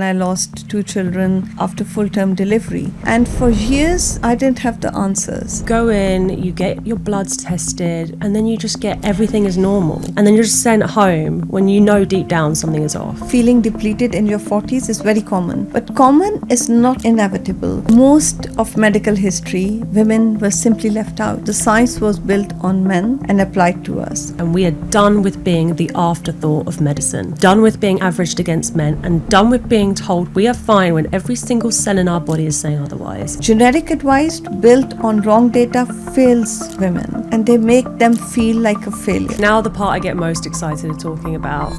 I lost two children after full-term delivery. And for years, I didn't have the answers. Go in, you get your bloods tested, and then you just get everything is normal. And then you're just sent home when you know deep down something is off. Feeling depleted in your 40s is very common. But common is not inevitable. Most of medical history, women were simply left out. The science was built on men and applied to us. And we are done with being the afterthought of medicine. Done with being averaged against men, and done with being told we are fine when every single cell in our body is saying otherwise. Generic advice built on wrong data fails women, and they make them feel like a failure. Now the part I get most excited at talking about.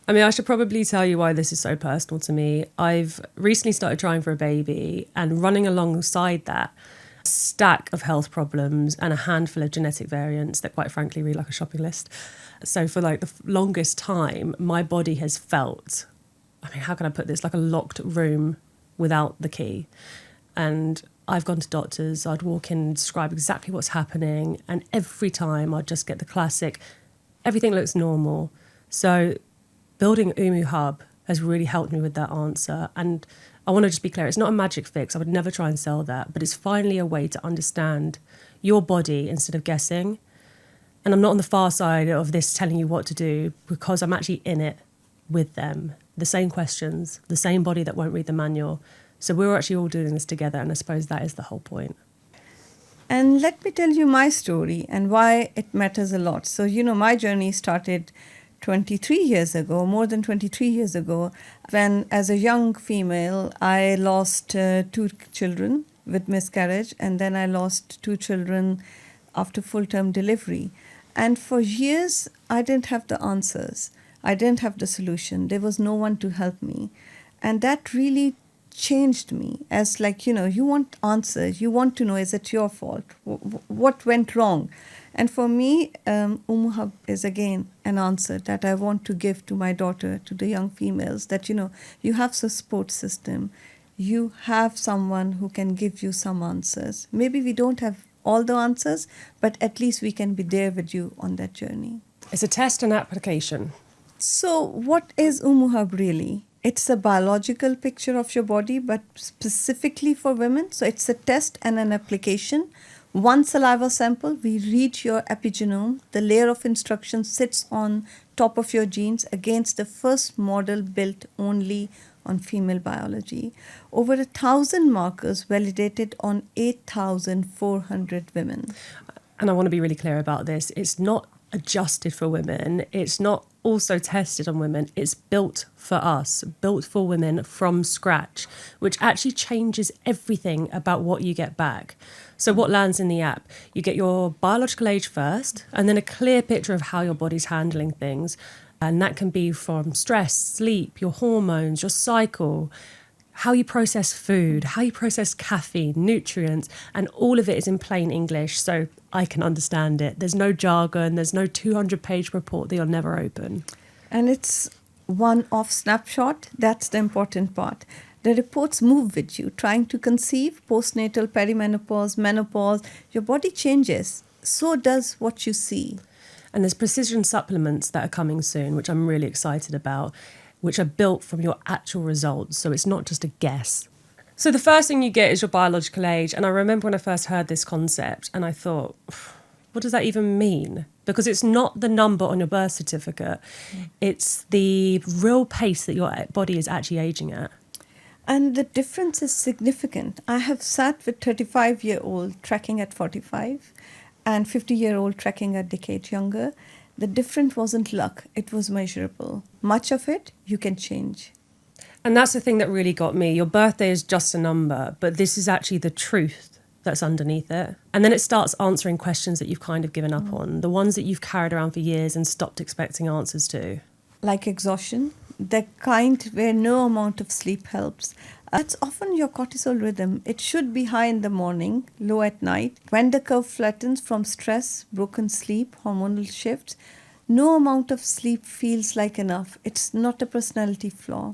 I mean, I should probably tell you why this is so personal to me. I've recently started trying for a baby, and running alongside that, a stack of health problems and a handful of genetic variants that quite frankly read like a shopping list. So for like the longest time, my body has felt, I mean, how can I put this, like a locked room without the key. And I've gone to doctors, I'd walk in and describe exactly what's happening, and every time I'd just get the classic, everything looks normal. So building Ummu Hub has really helped me with that answer. And I want to just be clear, it's not a magic fix. I would never try and sell that, but it's finally a way to understand your body instead of guessing. And I'm not on the far side of this telling you what to do, because I'm actually in it with them. The same questions, the same body that won't read the manual. So we're actually all doing this together, and I suppose that is the whole point. And let me tell you my story and why it matters a lot. So, my journey started 23 years ago, more than 23 years ago, when as a young female, I lost two children with miscarriage, and then I lost two children after full-term delivery. And for years, I didn't have the answers. I didn't have the solution. There was no one to help me. And that really changed me as you want answers. You want to know, is it your fault? What went wrong? And for me, Ummu Hub is again an answer that I want to give to my daughter, to the young females, that, you have a support system. You have someone who can give you some answers. Maybe we don't have all the answers, but at least we can be there with you on that journey. It's a test and application. So what is Ummu Hub really? It's a biological picture of your body, but specifically for women. So it's a test and an application. One saliva sample, we read your epigenome. The layer of instructions sits on top of your genes against the first model built only on female biology. Over 1,000 markers validated on 8,400 women. And I want to be really clear about this. It's not adjusted for women. It's not also tested on women. It's built for us, built for women from scratch, which actually changes everything about what you get back. So what lands in the app? You get your biological age first, and then a clear picture of how your body's handling things. And that can be from stress, sleep, your hormones, your cycle, how you process food, how you process caffeine, nutrients, and all of it is in plain English, so I can understand it. There's no jargon, there's no 200-page report that you'll never open. And it's one-off snapshot. That's the important part. The reports move with you, trying to conceive, postnatal, perimenopause, menopause. Your body changes. So does what you see. And there's precision supplements that are coming soon, which I'm really excited about, which are built from your actual results. So it's not just a guess. So the first thing you get is your biological age. And I remember when I first heard this concept and I thought, what does that even mean? Because it's not the number on your birth certificate. It's the real pace that your body is actually aging at. And the difference is significant. I have sat with 35-year-old tracking at 45 and 50-year-old tracking a decade younger. The difference wasn't luck, it was measurable. Much of it you can change. And that's the thing that really got me. Your birthday is just a number, but this is actually the truth that's underneath it. And then it starts answering questions that you've kind of given up on, the ones that you've carried around for years and stopped expecting answers to. Like exhaustion, the kind where no amount of sleep helps. That's often your cortisol rhythm. It should be high in the morning, low at night. When the curve flattens from stress, broken sleep, hormonal shifts, no amount of sleep feels like enough. It's not a personality flaw.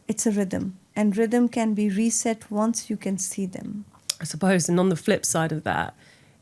It's a rhythm. And rhythm can be reset once you can see them. I suppose, and on the flip side of that,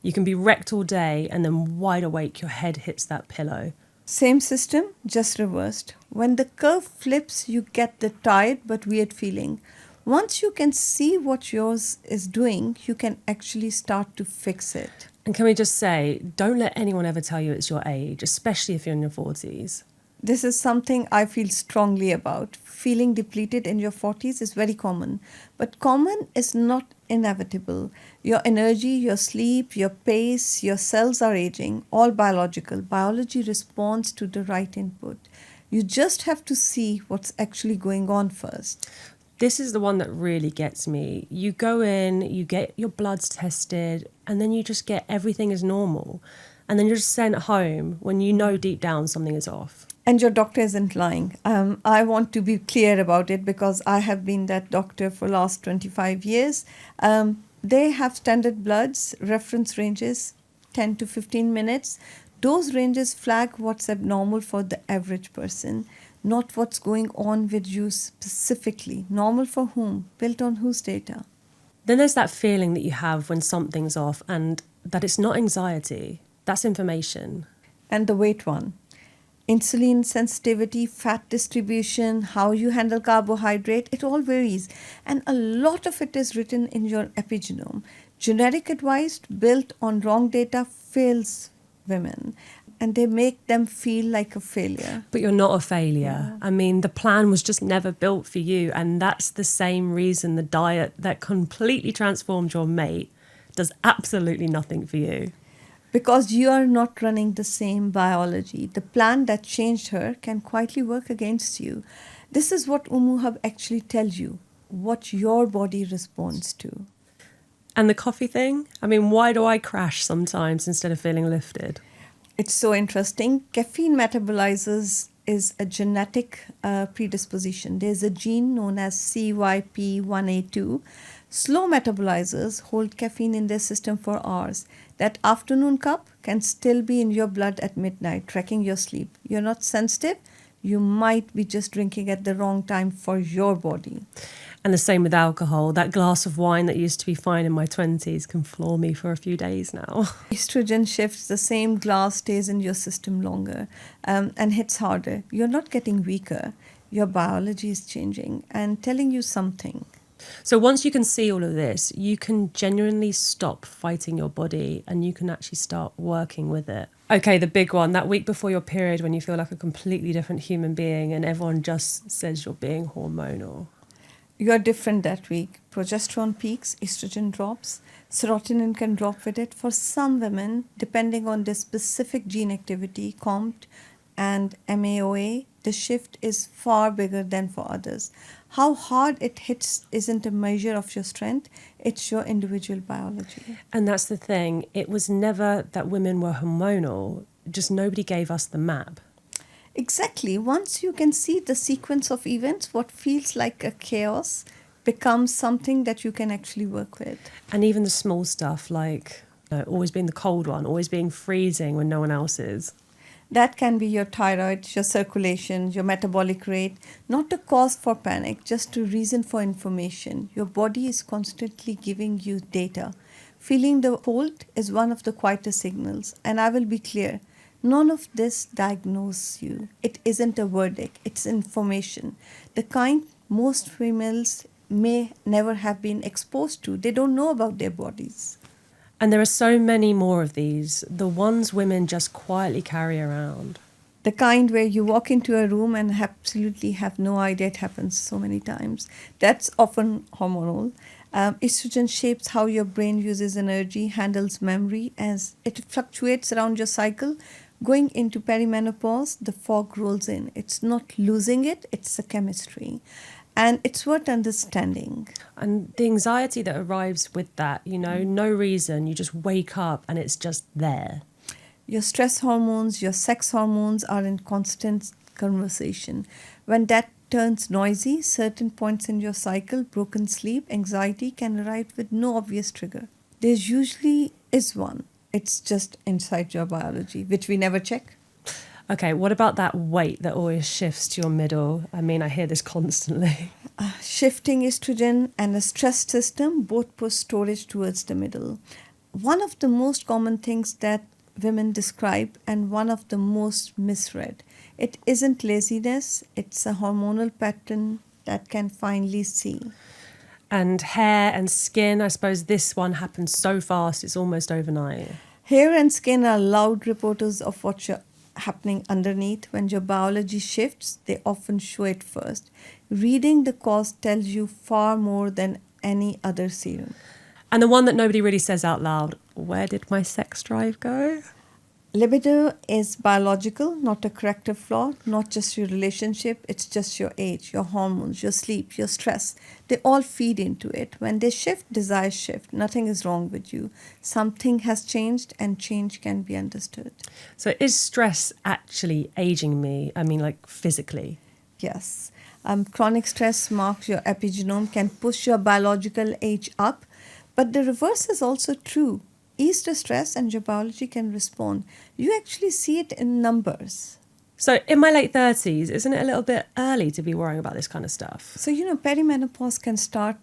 you can be wrecked all day and then wide awake, your head hits that pillow. Same system, just reversed. When the curve flips, you get the tired but weird feeling. Once you can see what yours is doing, you can actually start to fix it. And can we just say, don't let anyone ever tell you it's your age, especially if you're in your 40s. This is something I feel strongly about. Feeling depleted in your 40s is very common, but common is not inevitable. Your energy, your sleep, your pace, your cells are aging, all biological. Biology responds to the right input. You just have to see what's actually going on first. This is the one that really gets me. You go in, you get your bloods tested, and then you just get everything as normal. And then you're just sent home when you know deep down something is off. And your doctor isn't lying. I want to be clear about it because I have been that doctor for last 25 years. They have standard bloods, reference ranges, 10 to 15 minutes. Those ranges flag what's abnormal for the average person, not what's going on with you specifically. Normal for whom? Built on whose data? Then there's that feeling that you have when something's off and that it's not anxiety, that's information. And the weight one. Insulin sensitivity, fat distribution, how you handle carbohydrate, it all varies. And a lot of it is written in your epigenome. Generic advice built on wrong data fails women, and they make them feel like a failure. But you're not a failure. Yeah. I mean, the plan was just never built for you. And that's the same reason the diet that completely transformed your mate does absolutely nothing for you. Because you are not running the same biology. The plan that changed her can quietly work against you. This is what Ummu Hub actually tells you, what your body responds to. And the coffee thing? I mean, why do I crash sometimes instead of feeling lifted? It's so interesting. Caffeine metabolizers is a genetic predisposition. There's a gene known as CYP1A2. Slow metabolizers hold caffeine in their system for hours. That afternoon cup can still be in your blood at midnight, tracking your sleep. You're not sensitive. You might be just drinking at the wrong time for your body. And the same with alcohol. That glass of wine that used to be fine in my 20s can floor me for a few days now. Estrogen shifts, the same glass stays in your system longer and hits harder. You're not getting weaker. Your biology is changing and telling you something. So once you can see all of this, you can genuinely stop fighting your body and you can actually start working with it. Okay, the big one, that week before your period when you feel like a completely different human being and everyone just says you're being hormonal. You're different that week. Progesterone peaks, estrogen drops, serotonin can drop with it. For some women, depending on their specific gene activity, COMT and MAOA, the shift is far bigger than for others. How hard it hits isn't a measure of your strength, it's your individual biology. And that's the thing, it was never that women were hormonal, just nobody gave us the map. Exactly. Once you can see the sequence of events, what feels like a chaos becomes something that you can actually work with. And even the small stuff like always being the cold one, always being freezing when no one else is. That can be your thyroid, your circulation, your metabolic rate, not a cause for panic, just a reason for information. Your body is constantly giving you data. Feeling the cold is one of the quieter signals. And I will be clear, none of this diagnoses you. It isn't a verdict, it's information. The kind most females may never have been exposed to. They don't know about their bodies. And there are so many more of these, the ones women just quietly carry around. The kind where you walk into a room and absolutely have no idea it happens so many times. That's often hormonal. Estrogen shapes how your brain uses energy, handles memory as it fluctuates around your cycle. Going into perimenopause, the fog rolls in. It's not losing it, it's a chemistry. And it's worth understanding. And the anxiety that arrives with that, no reason, you just wake up and it's just there. Your stress hormones, your sex hormones are in constant conversation. When that turns noisy, certain points in your cycle, broken sleep, anxiety can arrive with no obvious trigger. There usually is one. It's just inside your biology, which we never check. Okay, what about that weight that always shifts to your middle? I mean, I hear this constantly. Shifting estrogen and a stress system both push storage towards the middle. One of the most common things that women describe and one of the most misread. It isn't laziness, it's a hormonal pattern that can finally see. And hair and skin, I suppose this one happens so fast, it's almost overnight. Hair and skin are loud reporters of what's happening underneath. When your biology shifts, they often show it first. Reading the cause tells you far more than any other serum. And the one that nobody really says out loud, where did my sex drive go? Libido is biological, not a corrective flaw, not just your relationship, it's just your age, your hormones, your sleep, your stress. They all feed into it. When they shift, desires shift. Nothing is wrong with you. Something has changed and change can be understood. So is stress actually aging me? I mean, like physically? Yes. Chronic stress marks your epigenome, can push your biological age up, but the reverse is also true. Ease the stress and your biology can respond. You actually see it in numbers. So in my late 30s, isn't it a little bit early to be worrying about this kind of stuff? So, perimenopause can start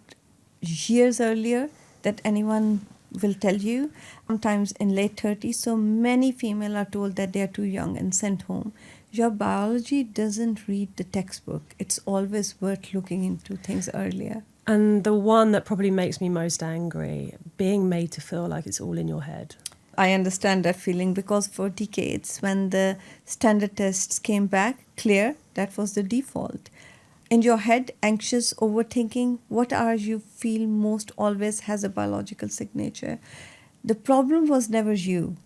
years earlier that anyone will tell you, sometimes in late 30s. So many female are told that they are too young and sent home. Your biology doesn't read the textbook. It's always worth looking into things earlier. And the one that probably makes me most angry, being made to feel like it's all in your head. I understand that feeling because for decades, when the standard tests came back clear, that was the default. In your head, anxious, overthinking, what are you feel most always has a biological signature. The problem was never you.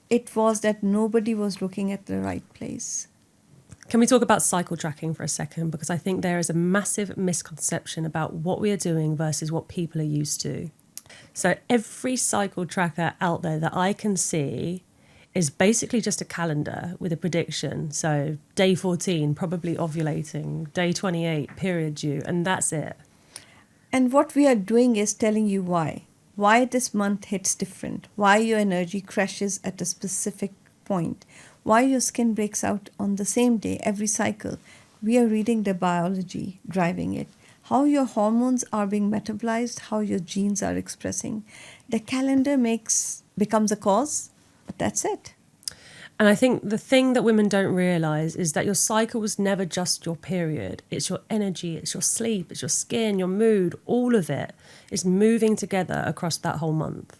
It was that nobody was looking at the right place. Can we talk about cycle tracking for a second? Because I think there is a massive misconception about what we are doing versus what people are used to. So every cycle tracker out there that I can see is basically just a calendar with a prediction. So day 14, probably ovulating, day 28, period due, and that's it. And what we are doing is telling you why. Why this month hits different. Why your energy crashes at a specific point. Why your skin breaks out on the same day every cycle. We are reading the biology driving it. How your hormones are being metabolized, how your genes are expressing. The calendar becomes a cause, but that's it. And I think the thing that women don't realise is that your cycle was never just your period. It's your energy, it's your sleep, it's your skin, your mood, all of it is moving together across that whole month.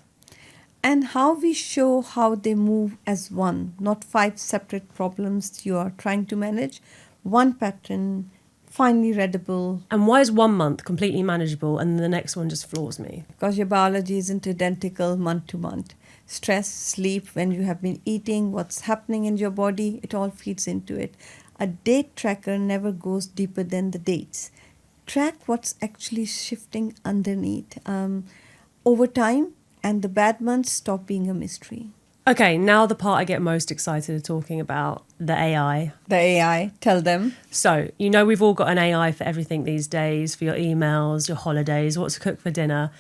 And how we show how they move as one, not 5 separate problems you are trying to manage. One pattern, finely readable. And why is 1 month completely manageable and the next one just floors me? Because your biology isn't identical month to month. Stress, sleep, when you have been eating, what's happening in your body, it all feeds into it. A date tracker never goes deeper than the dates. Track what's actually shifting underneath. Over time, and the bad months stop being a mystery. Okay, now the part I get most excited talking about, the AI. The AI, tell them. So, we've all got an AI for everything these days, for your emails, your holidays, what to cook for dinner.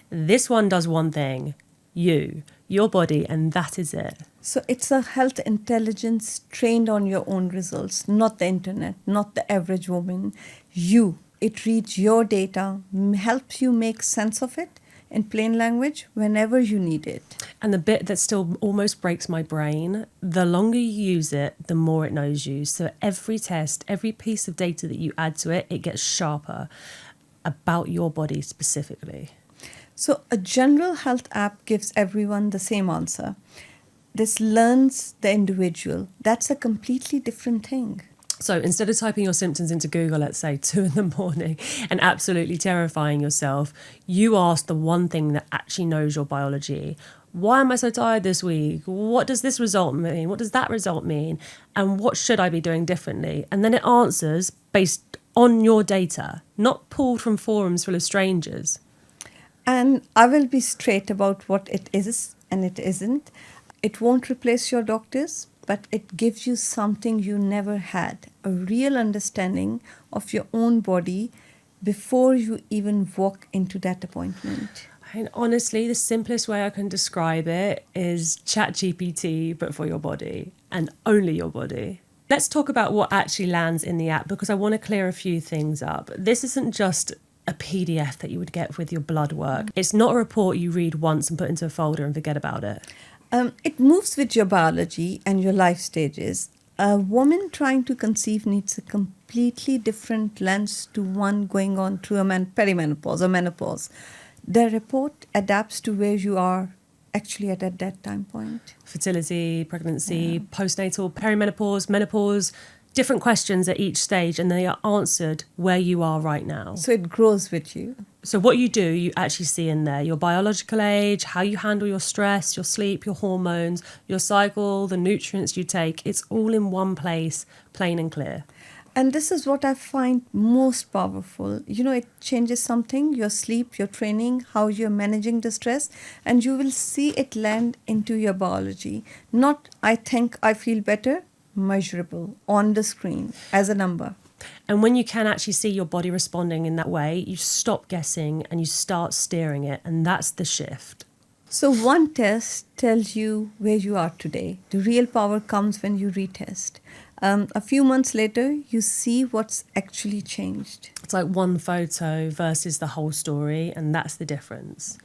This one does one thing, your body, and that is it. So it's a health intelligence trained on your own results, not the internet, not the average woman. It reads your data, helps you make sense of it in plain language whenever you need it. And the bit that still almost breaks my brain, the longer you use it, the more it knows you. So every test, every piece of data that you add to it, it gets sharper about your body specifically. So a general health app gives everyone the same answer. This learns the individual. That's a completely different thing. So instead of typing your symptoms into Google at, say, 2 a.m. and absolutely terrifying yourself, you ask the one thing that actually knows your biology. Why am I so tired this week? What does this result mean? What does that result mean? And what should I be doing differently? And then it answers based on your data, not pulled from forums full of strangers. And I will be straight about what it is and it isn't. It won't replace your doctors, but it gives you something you never had, a real understanding of your own body before you even walk into that appointment. And honestly, the simplest way I can describe it is ChatGPT, but for your body and only your body. Let's talk about what actually lands in the app, because I want to clear a few things up. This isn't just a PDF that you would get with your blood work. It's not a report you read once and put into a folder and forget about it. It moves with your biology and your life stages. A woman trying to conceive needs a completely different lens to one going on through a perimenopause or menopause. The report adapts to where you are actually at that time point. Fertility, pregnancy, postnatal, perimenopause, menopause, different questions at each stage, and they are answered where you are right now. So it grows with you. So what you do, you actually see in there your biological age, how you handle your stress, your sleep, your hormones, your cycle, the nutrients you take. It's all in one place, plain and clear. And this is what I find most powerful. You know, it changes something, your sleep, your training, how you're managing the stress, and you will see it land into your biology. Not, I think I feel better, measurable on the screen as a number. And when you can actually see your body responding in that way, you stop guessing and you start steering it. And that's the shift. So one test tells you where you are today. The real power comes when you retest. A few months later, you see what's actually changed. It's like one photo versus the whole story, and that's the difference.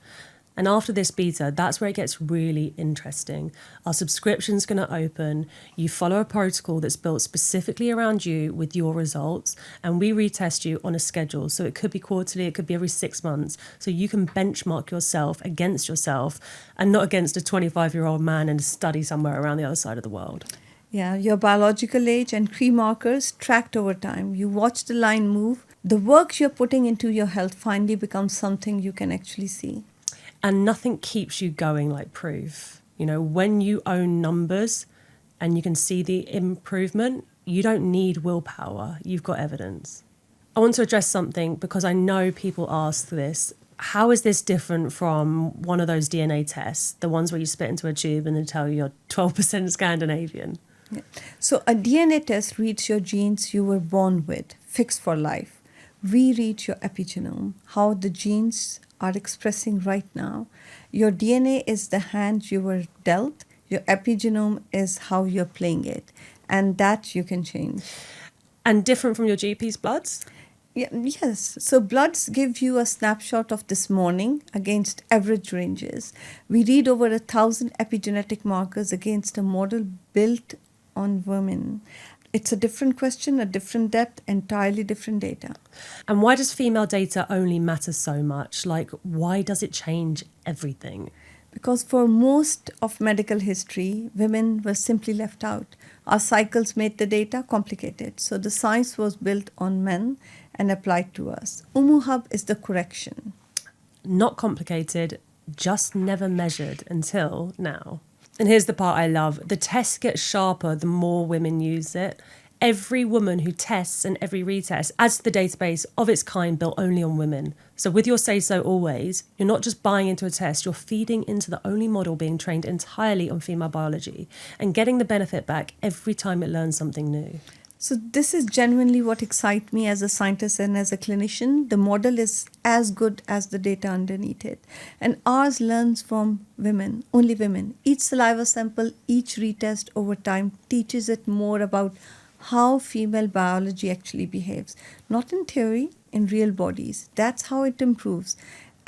And after this beta, that's where it gets really interesting. Our subscription's going to open. You follow a protocol that's built specifically around you with your results, and we retest you on a schedule. So it could be quarterly, it could be every 6 months. So you can benchmark yourself against yourself and not against a 25-year-old man in a study somewhere around the other side of the world. Yeah, your biological age and key markers tracked over time. You watch the line move. The work you're putting into your health finally becomes something you can actually see. And nothing keeps you going like proof. You know, when you own numbers and you can see the improvement, you don't need willpower. You've got evidence. I want to address something because I know people ask this. How is this different from one of those DNA tests, the ones where you spit into a tube and they tell you you're 12% Scandinavian? Yeah. So a DNA test reads your genes you were born with, fixed for life. We read your epigenome, how the genes are expressing right now. Your DNA is the hand you were dealt. Your epigenome is how you're playing it. And that you can change. And different from your GP's bloods? Yeah, yes. So bloods give you a snapshot of this morning against average ranges. We read over 1,000 epigenetic markers against a model built on women. It's a different question, a different depth, entirely different data. And why does female data only matter so much? Like, why does it change everything? Because for most of medical history, women were simply left out. Our cycles made the data complicated. So the science was built on men and applied to us. Ummu Hub is the correction. Not complicated, just never measured until now. And here's the part I love. The test gets sharper the more women use it. Every woman who tests and every retest adds to the database of its kind built only on women. So with your say-so always, you're not just buying into a test, you're feeding into the only model being trained entirely on female biology and getting the benefit back every time it learns something new. So this is genuinely what excites me as a scientist and as a clinician. The model is as good as the data underneath it. And ours learns from women, only women. Each saliva sample, each retest over time teaches it more about how female biology actually behaves. Not in theory, in real bodies. That's how it improves.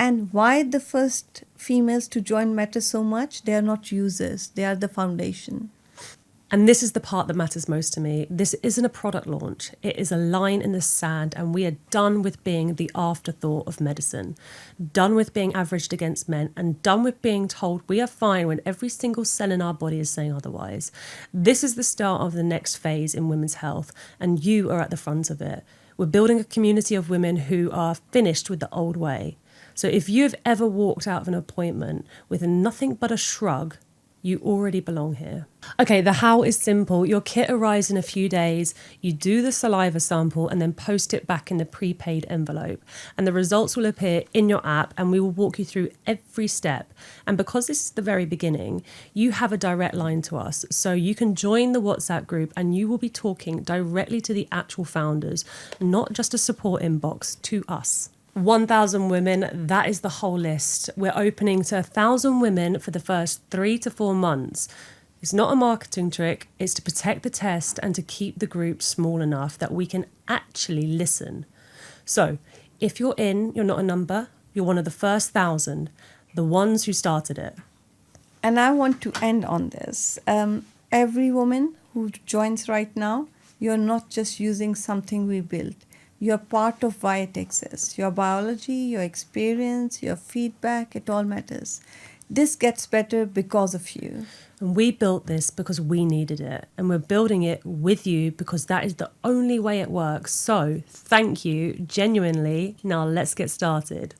And why the first females to join matter so much? They are not users. They are the foundation. And this is the part that matters most to me. This isn't a product launch. It is a line in the sand, and we are done with being the afterthought of medicine, done with being averaged against men, and done with being told we are fine when every single cell in our body is saying otherwise. This is the start of the next phase in women's health, and you are at the front of it. We're building a community of women who are finished with the old way. So if you've ever walked out of an appointment with nothing but a shrug, you already belong here. Okay, the how is simple. Your kit arrives in a few days. You do the saliva sample and then post it back in the prepaid envelope. And the results will appear in your app and we will walk you through every step. And because this is the very beginning, you have a direct line to us. So you can join the WhatsApp group and you will be talking directly to the actual founders, not just a support inbox, to us. 1,000 women, that is the whole list. We're opening to 1,000 women for the first 3 to 4 months. It's not a marketing trick, it's to protect the test and to keep the group small enough that we can actually listen. So, if you're in, you're not a number, you're one of the first 1,000, the ones who started it. And I want to end on this. Every woman who joins right now, you're not just using something we built. You're part of why it exists. Your biology, your experience, your feedback, it all matters. This gets better because of you. And we built this because we needed it. And we're building it with you because that is the only way it works. So thank you, genuinely. Now let's get started.